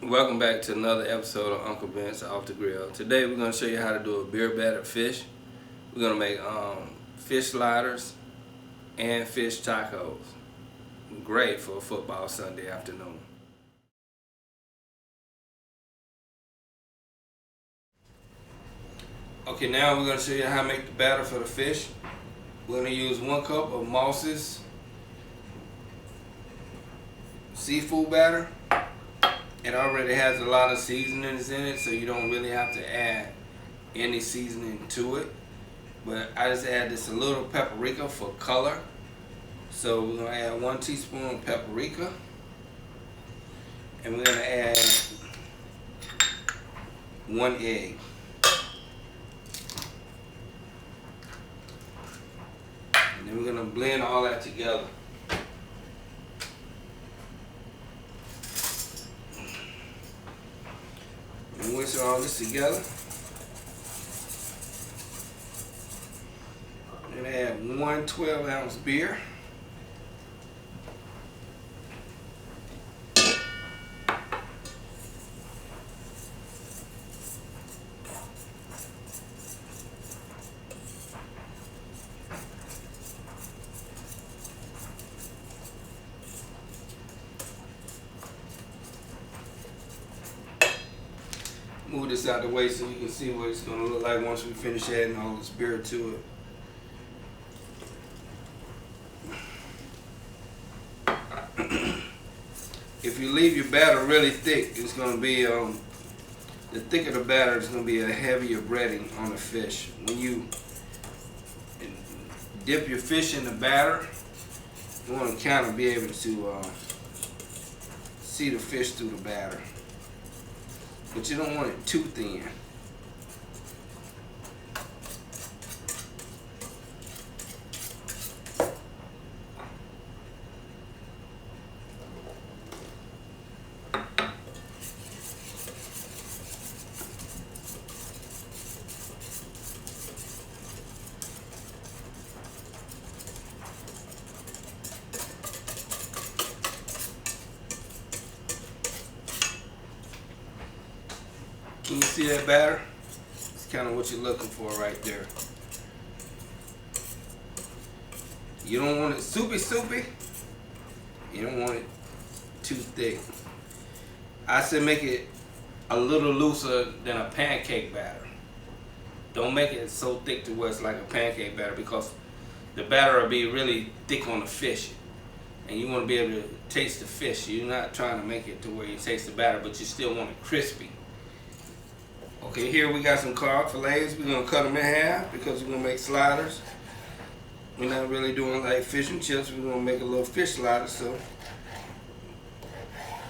Welcome back to another episode of Uncle Ben's Off the Grill. Today we're going to show you how to do a beer battered fish. We're going to make fish sliders and fish tacos. Great for a football Sunday afternoon. Okay, now we're going to show you how to make the batter for the fish. We're going to use 1 cup of Moss's seafood batter. It already has a lot of seasonings in it, so you don't really have to add any seasoning to it. But I just add this a little paprika for color. So we're going to add 1 teaspoon of paprika. And we're going to add 1 egg. And then we're going to blend all that together. And whisk all this together. And add 1 12-ounce beer. Move this out the way so you can see what it's going to look like once we finish adding all this beer to it. If you leave your batter really thick, it's going to be, the thicker the batter is going to be a heavier breading on the fish. When you dip your fish in the batter, you want to kind of be able to see the fish through the batter. But you don't want it too thin. Can you see that batter? It's kind of what you're looking for right there. You don't want it soupy. You don't want it too thick. I say make it a little looser than a pancake batter. Don't make it so thick to where it's like a pancake batter, because the batter will be really thick on the fish. And you want to be able to taste the fish. You're not trying to make it to where you taste the batter, but you still want it crispy. Okay, here we got some cod fillets. We're going to cut them in half because we're going to make sliders. We're not really doing like fish and chips. We're going to make a little fish slider, so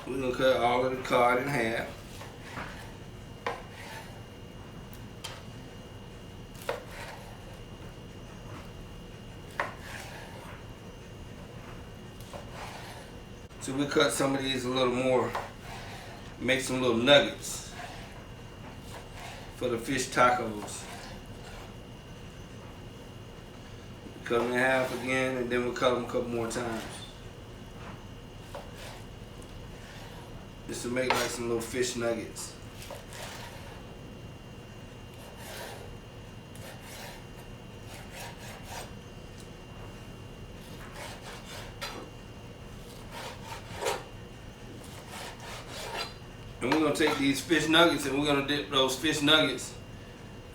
we're going to cut all of the cod in half. So we cut some of these a little more, make some little nuggets for the fish tacos. Cut them in half again, and then we'll cut them a couple more times. Just to make like some little fish nuggets. And we're going to take these fish nuggets and we're going to dip those fish nuggets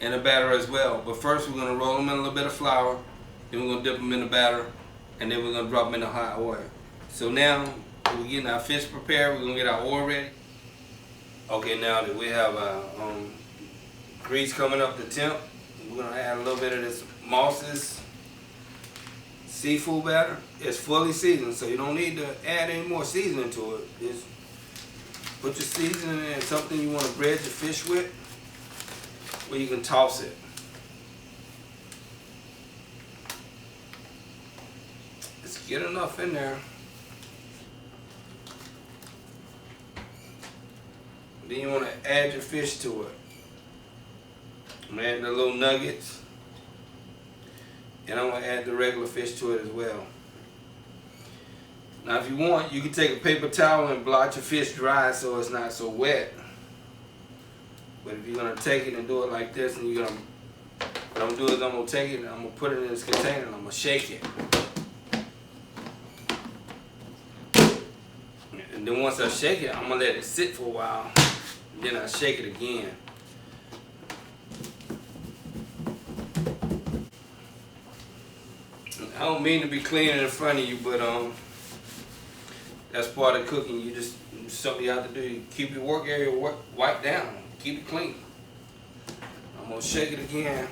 in the batter as well. But first we're going to roll them in a little bit of flour, then we're going to dip them in the batter, and then we're going to drop them in the hot oil. So now we're getting our fish prepared. We're going to get our oil ready. Okay, now that we have our grease coming up the temp, we're going to add a little bit of this Moss's seafood batter. It's fully seasoned, so you don't need to add any more seasoning to it. Just put your seasoning in something you want to bread your fish with, where you can toss it. Just get enough in there. Then you want to add your fish to it. I'm adding the little nuggets. And I'm going to add the regular fish to it as well. Now if you want, you can take a paper towel and blot your fish dry so it's not so wet. But if you're gonna take it and do it like this, and you're gonna, what I'm gonna do is I'm gonna take it and I'm gonna put it in this container and I'm gonna shake it. And then once I shake it, I'm gonna let it sit for a while. And then I shake it again. I don't mean to be cleaning in front of you, but that's part of cooking. You just, something you have to do. You keep your work area wiped down. Keep it clean. I'm gonna shake it again.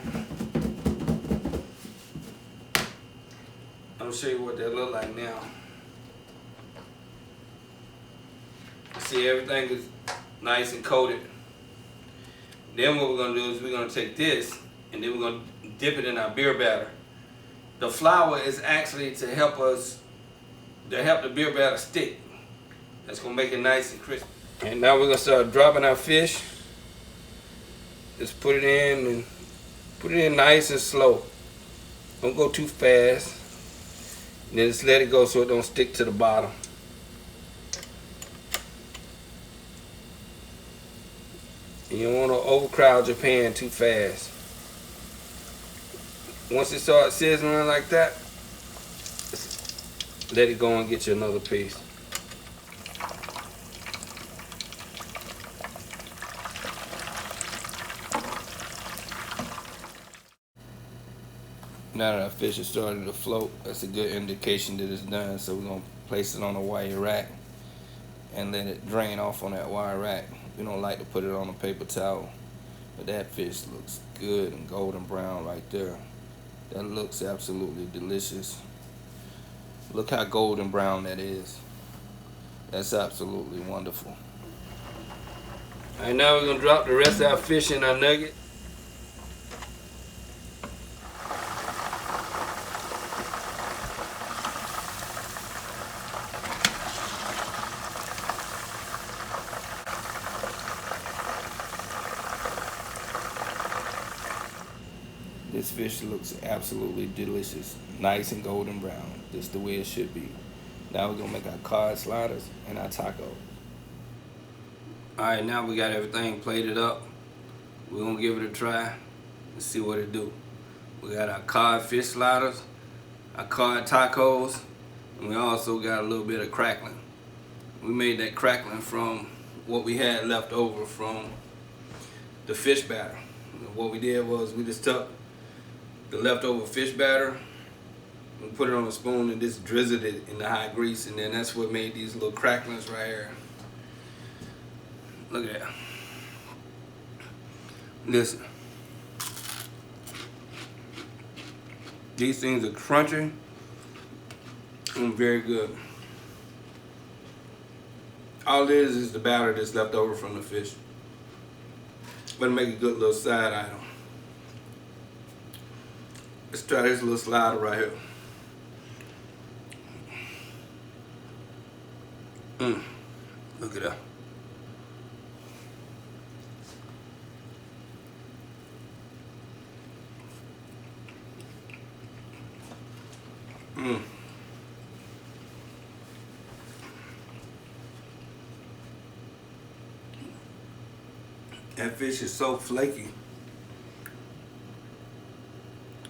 I'm gonna show you what that look like now. See, everything is nice and coated. Then what we're gonna do is we're gonna take this and then we're gonna dip it in our beer batter. The flour is actually to help the beer batter stick. That's gonna make it nice and crispy. And now we're gonna start dropping our fish. Just put it in and put it in nice and slow. Don't go too fast. And then just let it go so it don't stick to the bottom. And you don't want to overcrowd your pan too fast. Once it starts sizzling like that, let it go and get you another piece. Now that our fish is starting to float, that's a good indication that it's done. So we're going to place it on a wire rack and let it drain off on that wire rack. We don't like to put it on a paper towel, but that fish looks good and golden brown right there. That looks absolutely delicious. Look how golden brown that is. That's absolutely wonderful. All right, now we're going to drop the rest of our fish in our nugget. This fish looks absolutely delicious, nice and golden brown. Just the way it should be. Now we're gonna make our cod sliders and our taco. All right, now we got everything plated up. We're gonna give it a try and see what it do. We got our cod fish sliders, our cod tacos, and we also got a little bit of crackling. We made that crackling from what we had left over from the fish batter. What we did was we just took the leftover fish batter and put it on a spoon and just drizzled it in the hot grease, and then that's what made these little cracklings right here. Look at that. Listen. These things are crunchy and very good. All it is the batter that's left over from the fish. But make a good little side item. Let's try this little slider right here. Look at that. That fish is so flaky.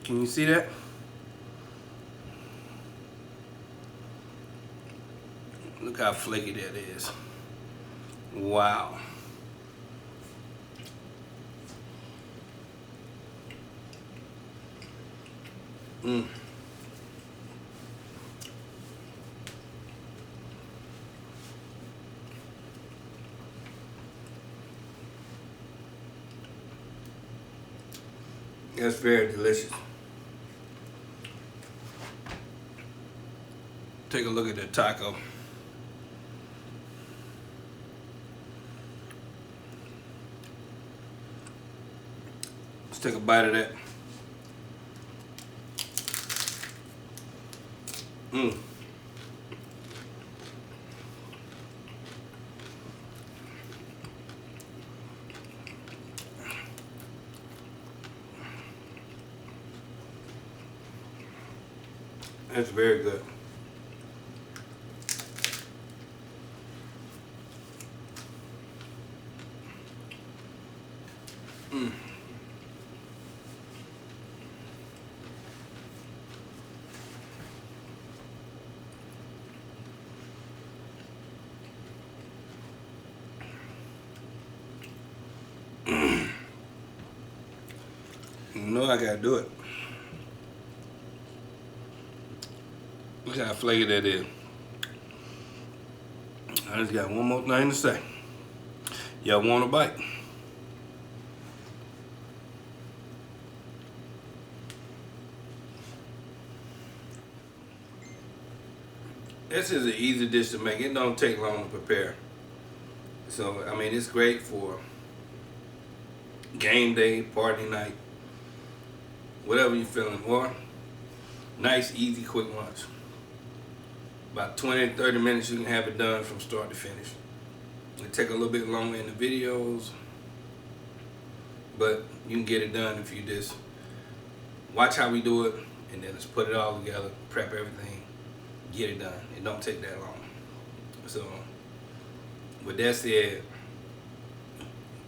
Can you see that? Look how flaky that is. Wow. That's very delicious. Take a look at that taco. Let's take a bite of that. That's very good. Mm. You know I gotta do it. Look how flaky that is. I just got one more thing to say. Y'all want a bite? This is an easy dish to make. It don't take long to prepare. So, I mean, it's great for game day, party night, whatever you're feeling, or nice, easy, quick lunch. About 20 to 30 minutes, you can have it done from start to finish. It take a little bit longer in the videos, but you can get it done if you just watch how we do it, and then just put it all together, prep everything, get it done. It don't take that long. So, with that said,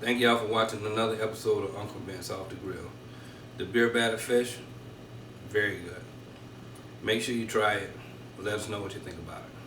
thank y'all for watching another episode of Uncle Vince Off the Grill. The beer battered fish, very good. Make sure you try it. Let us know what you think about it.